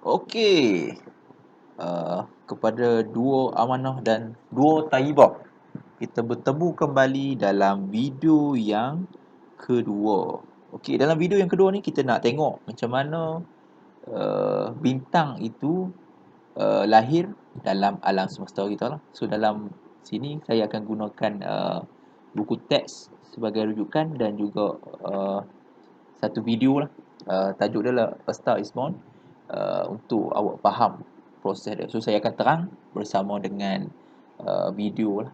Okey, kepada duo Amanah dan duo Taibah, kita bertemu kembali dalam video yang kedua. Okey, dalam video yang kedua ni kita nak tengok macam mana bintang itu lahir dalam alam semesta kita lah. So dalam sini saya akan gunakan buku teks sebagai rujukan dan juga satu video lah. Tajuk dia lah A Star Is Born, untuk awak faham proses dia. So saya akan terang bersama dengan video lah.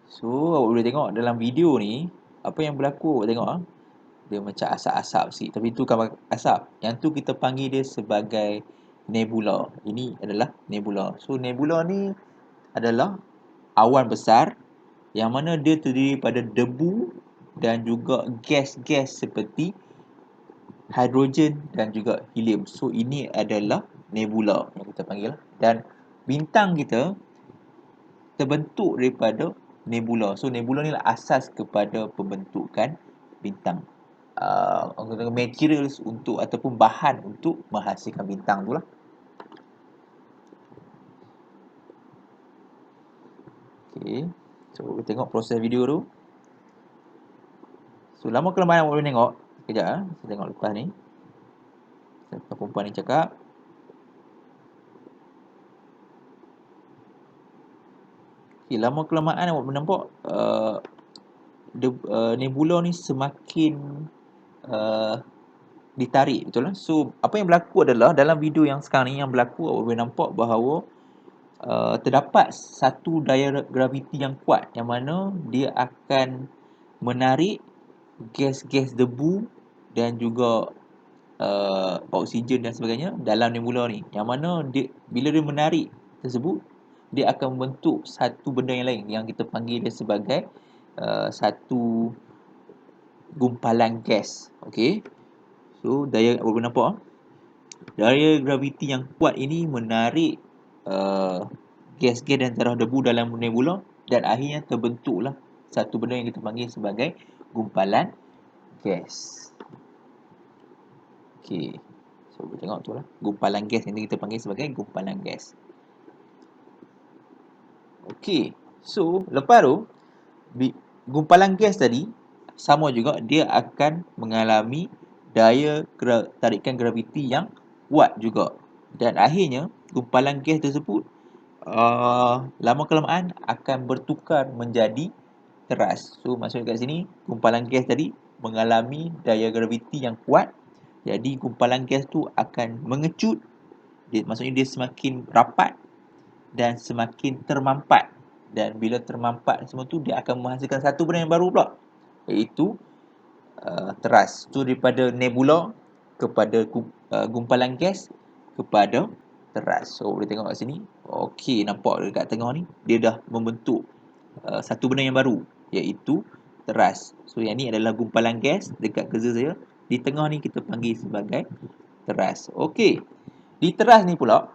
So awak boleh tengok dalam video ni apa yang berlaku. Awak tengok dia macam asap-asap sikit, tapi itu bukan asap. Yang tu kita panggil dia sebagai nebula. Ini adalah nebula. So nebula ni adalah awan besar yang mana dia terdiri pada debu dan juga gas-gas seperti hidrogen dan juga helium. So ini adalah nebula yang kita panggil. Dan bintang kita terbentuk daripada nebula. So nebula ni lah asas kepada pembentukan bintang. Materials untuk ataupun bahan untuk menghasilkan bintang tu lah. Okay, so kita tengok proses video tu. So lama kelamaan awak boleh tengok. Sekejap saya tengok lepas ni. Perempuan ni cakap. Okay, lama kelamaan awak nampak nebula ni semakin ditarik, betul lah. So apa yang berlaku adalah dalam video yang sekarang ni yang berlaku, awak boleh nampak bahawa terdapat satu daya graviti yang kuat yang mana dia akan menarik gas-gas debu dan juga oksigen dan sebagainya dalam nebula ni. Yang mana dia, bila dia menarik tersebut, dia akan membentuk satu benda yang lain yang kita panggil dia sebagai satu gumpalan gas. Okey. So daya, boleh nampak daya graviti yang kuat ini menarik gas-gas dan darah debu dalam nebula dan akhirnya terbentuklah satu benda yang kita panggil sebagai gumpalan gas. Okey. So boleh tengok tu lah, gumpalan gas yang kita panggil sebagai gumpalan gas. Okey. So lepas tu gumpalan gas tadi sama juga, dia akan mengalami daya tarikan graviti yang kuat juga. Dan akhirnya gumpalan gas tersebut lama kelamaan akan bertukar menjadi teras. So maksudnya kat sini gumpalan gas tadi mengalami daya graviti yang kuat. Jadi gumpalan gas tu akan mengecut. Maksudnya dia semakin rapat dan semakin termampat. Dan bila termampat semua tu, dia akan menghasilkan satu benda yang baru pula, iaitu teras. So daripada nebula kepada gumpalan gas kepada teras. So boleh tengok kat sini. Okey, nampak dekat tengah ni dia dah membentuk satu benda yang baru, iaitu teras. So yang ni adalah gumpalan gas dekat kerja saya. Di tengah ni kita panggil sebagai teras. Okey. Di teras ni pula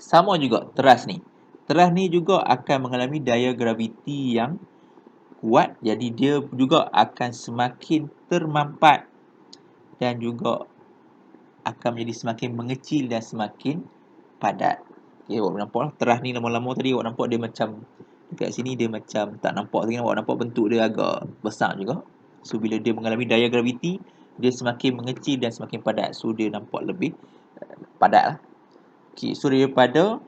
sama juga teras ni. Teras ni juga akan mengalami daya graviti yang kuat. Jadi dia juga akan semakin termampat dan juga akan menjadi semakin mengecil dan semakin padat. Okay, awak nampak lah, teras ni lama-lama tadi awak nampak dia macam, dekat sini dia macam tak nampak lagi. Awak nampak bentuk dia agak besar juga. So bila dia mengalami daya graviti, dia semakin mengecil dan semakin padat. So dia nampak lebih padat lah. Okay, so daripada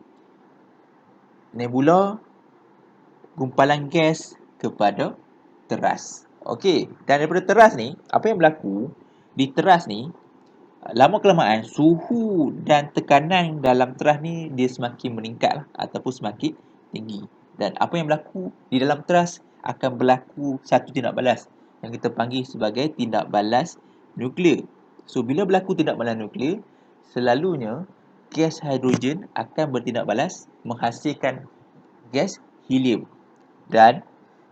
nebula, gumpalan gas kepada teras. Okey, dan daripada teras ni, apa yang berlaku di teras ni, lama kelamaan suhu dan tekanan dalam teras ni dia semakin meningkat lah, ataupun semakin tinggi. Dan apa yang berlaku di dalam teras akan berlaku satu tindak balas yang kita panggil sebagai tindak balas nuklear. So bila berlaku tindak balas nuklear, selalunya gas hidrogen akan bertindak balas menghasilkan gas helium. Dan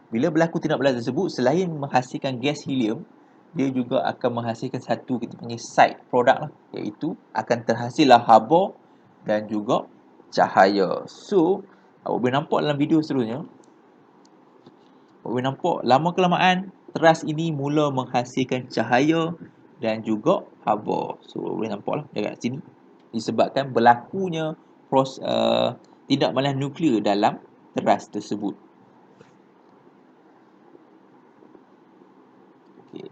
bila berlaku tindak balas tersebut, selain menghasilkan gas helium, dia juga akan menghasilkan satu kita panggil side product lah, iaitu akan terhasillah haba dan juga cahaya. So awak boleh nampak dalam video seterusnya, awak boleh nampak lama kelamaan teras ini mula menghasilkan cahaya dan juga haba. So boleh nampak lah dekat sini, disebabkan berlakunya tindak balas nuklear dalam teras tersebut. Okey,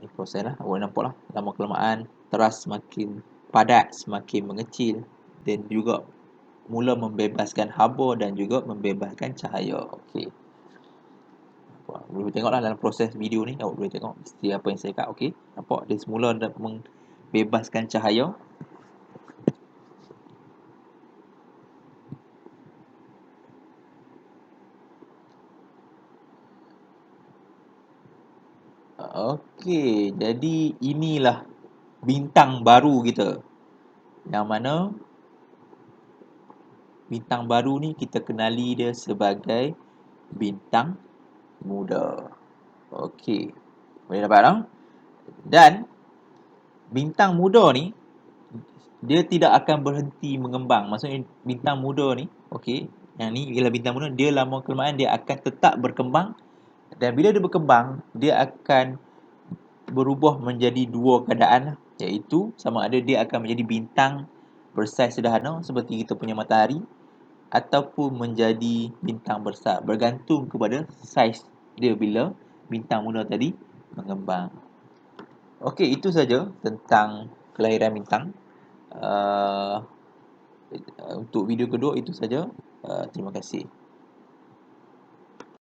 ni proses lah. Boleh nampak lah, lama-kelamaan teras semakin padat, semakin mengecil dan juga mula membebaskan haba dan juga membebaskan cahaya. Okey. Boleh tengoklah dalam proses video ni, awak boleh tengok mesti apa yang saya kat. Okey, nampak dia semula membebaskan cahaya. Okey, jadi inilah bintang baru kita. Yang mana bintang baru ni kita kenali dia sebagai bintang muda. Okey. Boleh dapat tak? Dan bintang muda ni dia tidak akan berhenti mengembang. Maksudnya bintang muda ni, okey, yang ni ialah bintang muda, dia lama kelamaan dia akan tetap berkembang, dan bila dia berkembang, dia akan berubah menjadi dua keadaan lah, iaitu sama ada dia akan menjadi bintang bersaiz sederhana seperti kita punya matahari ataupun menjadi bintang besar, bergantung kepada saiz dia bila bintang muda tadi mengembang. Okey, itu saja tentang kelahiran bintang. Untuk video kedua itu saja. Terima kasih.